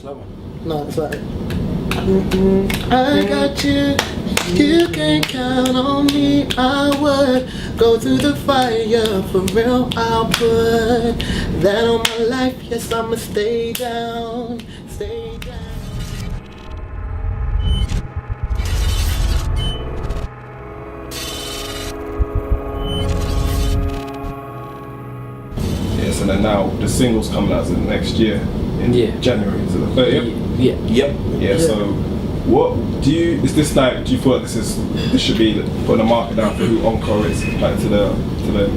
slow one. No, it's like I got you. You can count on me. I would go through the fire for real. I'll put that on my life. Yes, I'ma stay down, stay down. Yes, and then now the singles coming out in next year in January. Is it the 30th? Yeah. Yeah. So, what do you? Is this like? Do you feel like this should be putting a marker down for who Encore is, like to the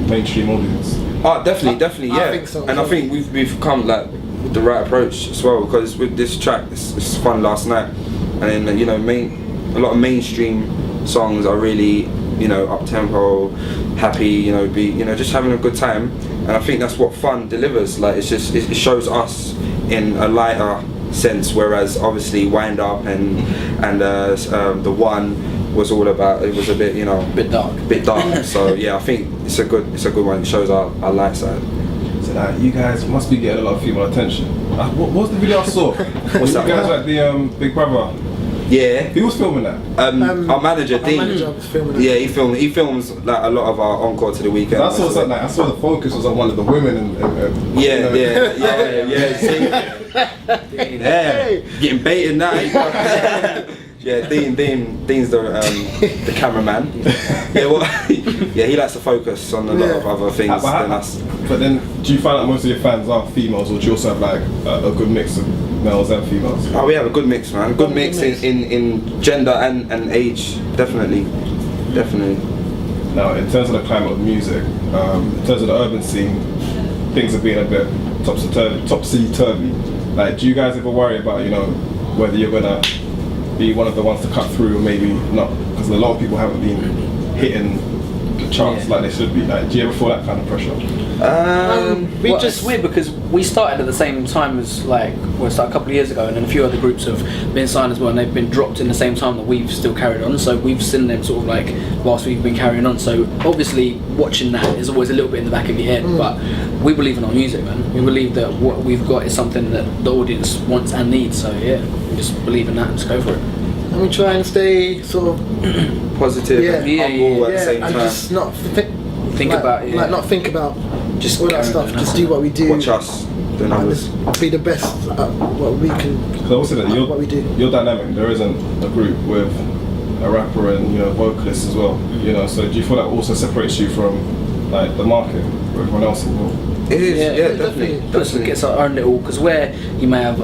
mainstream audience? Oh, definitely, yeah. I think so. And I think we've come like with the right approach as well, because with this track, it's fun last night, and then a lot of mainstream songs are really up tempo, happy, just having a good time, and I think that's what fun delivers. Like it shows us in a lighter sense, whereas obviously Wind Up and the One was all about, it was a bit bit dark. So yeah, I think it's a good one. It shows our light side. So you guys must be getting a lot of female attention. What was the video I saw? What's that? You guys like the Big Brother? Yeah. Who was filming that? Our manager Dean. Our manager was filming it. Yeah, he films like a lot of our Encore to the weekend. I saw something. I saw the focus was on one of the women and yeah. Getting baited now. Yeah, Dean's the cameraman. Yeah, he likes to focus on a lot of other things than us. But then, do you find that most of your fans are females, or do you also have like a good mix of males and females? Oh, we have a good mix, man. Good mix in gender and age, definitely. Now, in terms of the climate of music, in terms of the urban scene, things are being a bit topsy-turvy. Like, do you guys ever worry about whether you're gonna be one of the ones to cut through, or maybe not? Because a lot of people haven't been hitting the charts like they should be. Like, do you ever feel that kind of pressure? It's weird because we started at the same time as we started a couple of years ago, and then a few other groups have been signed as well, and they've been dropped in the same time that we've still carried on. So we've seen them sort of whilst we've been carrying on. So obviously watching that is always a little bit in the back of your head, but we believe in our music, man. We believe that what we've got is something that the audience wants and needs. So yeah, we just believe in that and just go for it. And we try and stay sort of positive and humble at the same time. And just not think about just all that stuff. Just do what we do. Watch us. Just be the best at what we can. Because I also that what we do. You're dynamic. There isn't a group with a rapper and vocalists as well. So do you feel that also separates you from like the market or everyone else involved? It is, yeah, definitely. Plus it gets our own little, because where you may have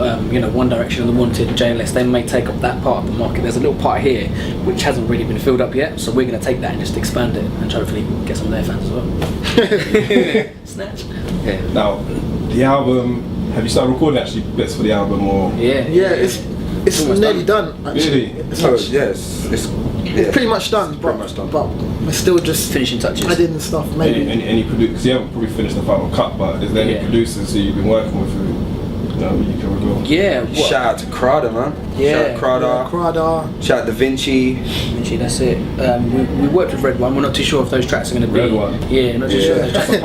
One Direction and The Wanted, JLS, they may take up that part of the market. There's a little part here which hasn't really been filled up yet, so we're going to take that and just expand it and hopefully get some of their fans as well. Snatch. Yeah. Now, the album, have you started recording actually bits for the album or? Yeah, it's nearly done actually. Really? It's pretty much done, but we're still just finishing touches, adding stuff. Maybe any producers? You haven't probably finished the final cut, but is there any producers who you've been working with who you can reveal? Yeah. Shout out to Crowder, man. Yeah. Shout out Crowder. Shout out to Vinci. That's it. We worked with Red One. We're not too sure if those tracks are going to be. Red One. Yeah, not too sure. That's a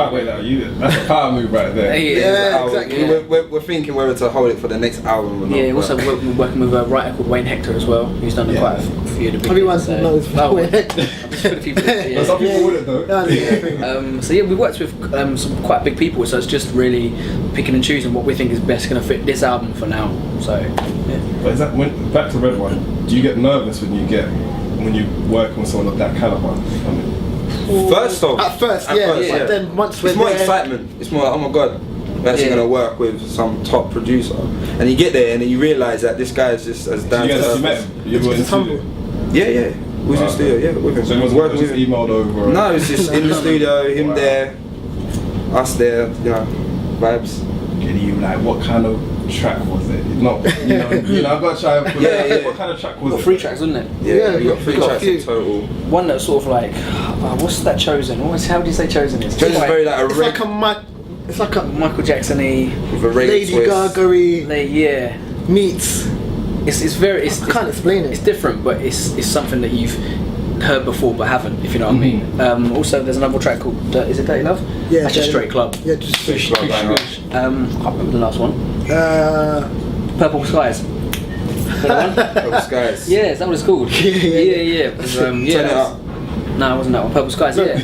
power move right there. Yeah, exactly. We're thinking whether to hold it for the next album or not. Yeah, also we're working with a writer called Wayne Hector as well, who's done quite a few of the big Everyone things, knows Wayne Hector. Some people wouldn't though. So yeah, we worked with some quite big people, so it's just really picking and choosing what we think is best going to fit this album for now. So yeah. But is that back to Red One? Do you get nervous when you're working with someone of that caliber? First off, at first, yeah. But then once we're it's more there, excitement. It's more like, oh my god, we're actually going to work with some top producer, and you get there and then you realise that this guy is just as down to earth. You met him? You were in the studio? Yeah. We was in the studio, with him. So it was just emailed over? No, it's just in the studio, him there, us there, vibes. What kind of track was it? Not, I've got to try and put what kind of track was it? 3 tracks, wasn't it? Yeah, we got 3 tracks in total. One that's sort of what's that Chosen? How do you say Chosen is? Chosen's very it's like a Michael Jackson-y with a Lady Gaga-y meets. It's very. I can't explain it. It's different, but it's something that you've heard before but haven't, if you know what I mean. Also, there's another track called is it Dirty Love? Yeah, that's just Straight Club. Yeah, just Straight Club. I can't remember the last one. Purple Skies. Purple Skies. Yeah, is that what it's called? Yeah. It was, Turn it up. No, it wasn't that one. Purple Skies, yeah.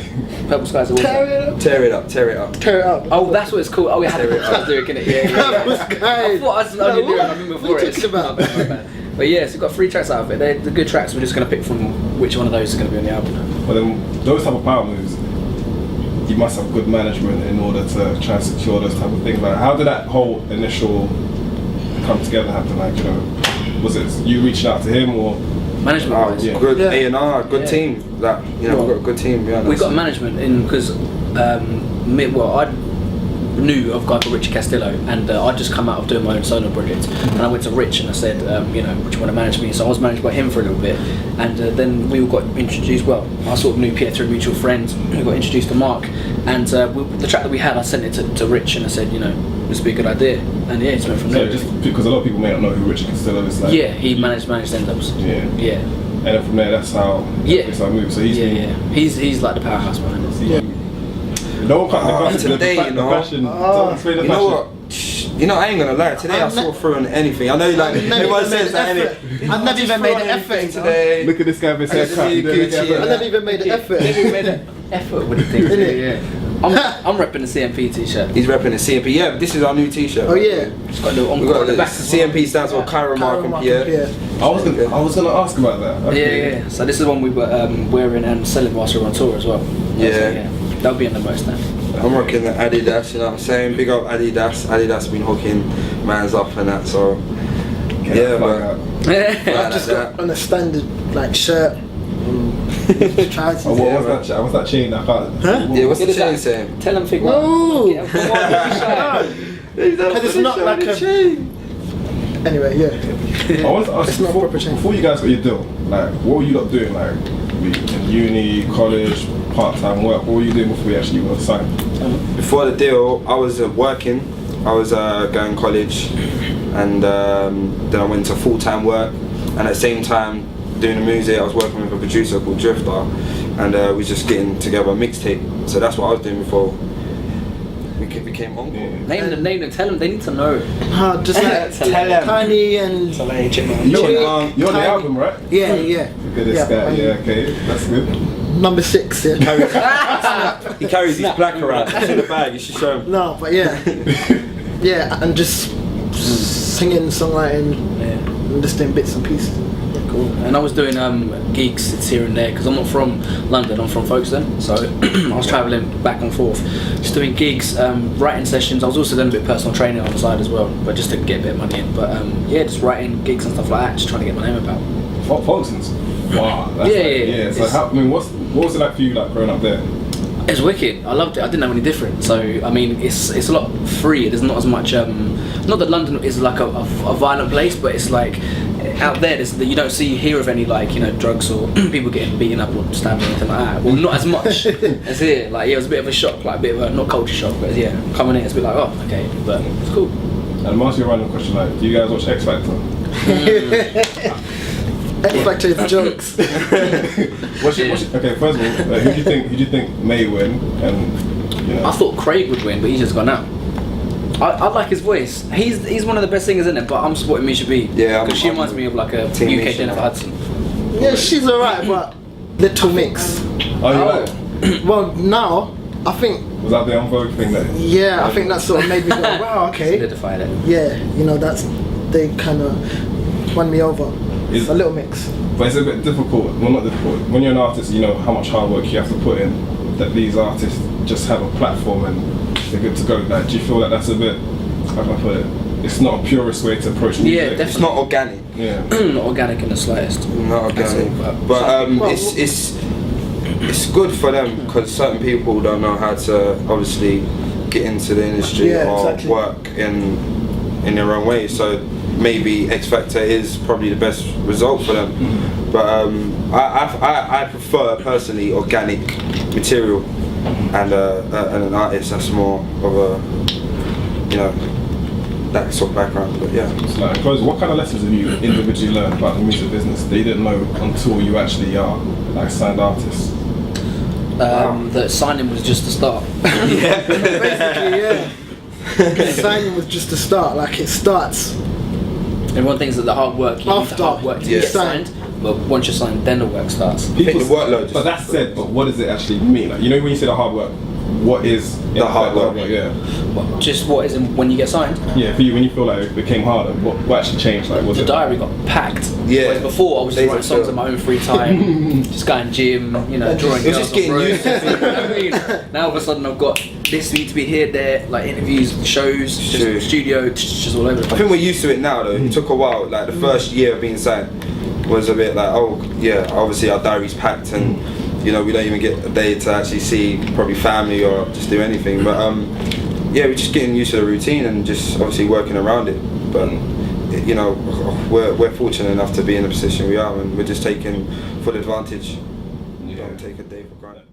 Purple Skies. Tear it up. Tear it up. Tear it up. Tear it up. Oh, that's what it's called. Oh, we had a lyric in it. Yeah. Purple Skies. I thought I was only lyric. I remember before What it. talks about? My bad. But yeah, so we've got 3 tracks out of it. They're the good tracks. We're just going to pick from which one of those is going to be on the album. But then those type of power moves, you must have good management in order to try and secure those type of things. Like, how did that whole initial come together happen? Like, you know, was it you reaching out to him or? Management wise. Yeah. Good Yeah. A&R, good team. That you know, we've got a good team. Yeah, We got management in because I knew of a guy called Richie Castillo, and I'd just come out of doing my own solo project, and I went to Rich and I said, you know, would you want to manage me? So I was managed by him for a little bit, and then we all got introduced. Well, I sort of knew Pierre through mutual friends. We got introduced to Mark, and the track that we had, I sent it to Rich, and I said, you know, this would be a good idea, and yeah, it's went from So there. just because a lot of people may not know who Richard Castillo is. Like, Yeah, he managed N-dubz. Yeah. And then from there, that's how it's how I move. So he's he's like the powerhouse behind it. Yeah. No one can't today, you know. You know what? You know, I ain't gonna lie. Today I saw through on anything. I know, like everyone says that. I've never even made an effort today. Look at this guy with his haircut. I never even made an effort. Never made an effort with the things. Yeah. I'm repping the CMP t-shirt. He's repping the CMP. Yeah, but this is our new t-shirt. Oh yeah. It's got a little We Encore got on the the back. CMP stands for Cairo Markham. Yeah. I was gonna ask about that. Okay. Yeah. So this is one we were wearing and selling whilst we were on tour as well. Yeah. That'll be in the most now. I'm rocking the Adidas, you know what I'm saying? Big up Adidas. Adidas been hooking man's up and that, so yeah, but I've just got on a standard like shirt. Trousers. Oh, what's that chain? I can't. Huh? yeah, what's the Get it chain back. saying? Tell them figure. No. Yeah, come on, Because it's not like a chain. Anyway, yeah. I want to ask It's not before, proper chain. before you guys got your deal, like what were you lot doing? Like in uni, college, part-time work. What were you doing before you actually were signed? Before the deal, I was working. I was going to college, and then I went to full-time work. And at the same time, doing the music, I was working with a producer called Drifter, and we was just getting together a mixtape. So that's what I was doing before we became Encore. Yeah. Name them. Tell them. They need to know. Just like Tell them. Tiny and You're You're on the Tiny. album, right? yeah. Look at this guy. Yeah, okay, that's good. Number 6, yeah. He carries his black around. It's in the bag. You should show him. No, but yeah. Yeah, and just singing, songwriting, and just doing bits and pieces. Yeah, Cool. And I was doing gigs here and there because I'm not from London. I'm from Folkestone, so I was travelling back and forth, just doing gigs, writing sessions. I was also doing a bit of personal training on the side as well, but just to get a bit of money in. But yeah, just writing gigs and stuff like that, just trying to get my name about. Folkestone's. Wow. That's Yeah. So how, I mean, what was it like for you, like growing up there? It's wicked. I loved it. I didn't know any different. So I mean, it's a lot free. There's not as much. Not that London is like a violent place, but it's like out there. You don't hear of any like drugs or people getting beaten up or stabbed or anything like that. Well, not as much as here. Like yeah, it was a bit of a shock, like a bit of a not culture shock, but yeah, coming in it's a bit like oh okay, but it's cool. And I'm asking you a random question, like, do you guys watch X Factor? X Factor is jokes. Okay, first of all, who do you think may win? And I thought Craig would win, but he's just gone out. I like his voice. He's one of the best singers in it, but I'm supporting Misha B. Yeah, because she reminds me of like a Team UK Misha, Jennifer man. Hudson. Yeah, she's alright, but little mix. Oh, you like? Well, now I think Was that the En Vogue thing that? yeah, I think that sort of made me go, wow, okay. Solidified it. Yeah, they kind of won me over. Is- A little mix. But it's a bit difficult. Well, not difficult. When you're an artist, you know how much hard work you have to put in. That these artists just have a platform and they're good to go. Like, do you feel like that's a bit? How can I put it? It's not a purist way to approach music. Yeah, It's definitely. not organic. Yeah. Not organic in the slightest. Not organic. That's it, But Well, it's good for them because certain people don't know how to obviously get into the industry Yeah, or exactly. work in their own way. So maybe X Factor is probably the best result for them. But I prefer personally organic material and an artist that's more of a that sort of background. But yeah. So, like, Close, what kind of lessons have you individually learned about the music business that you didn't know until you actually are like signed artists? That signing was just the start. Basically, yeah. Signing was just the start. Like it starts Everyone thinks that the hard work, you need After the hard work to Yeah. get signed, but once you're signed, then the work starts. I think the workload just- But that said, but what does it actually mean? Like, you know, when you say the hard work, what is The hard work. Yeah. Just what is in, when you get signed, Yeah, for you, when you feel like it became harder, what actually changed? Like, was the it? diary got packed. Yeah. Whereas before I was just Days writing of songs chill. in my own free time, just going gym, you know, drawing It was girls just on getting road. used to it. You know what I mean? Now all of a sudden I've got this need to be here, there, like interviews, shows, True. just studio, just all over the I place. think we're used to it now though. It took a while. Like the first year of being signed was a bit like, oh yeah, obviously our diary's packed and you know we don't even get a day to actually see probably family or just do anything. But yeah, we're just getting used to the routine and just obviously working around it. But you know, we're fortunate enough to be in the position we are, and we're just taking full advantage. You don't take a day for granted.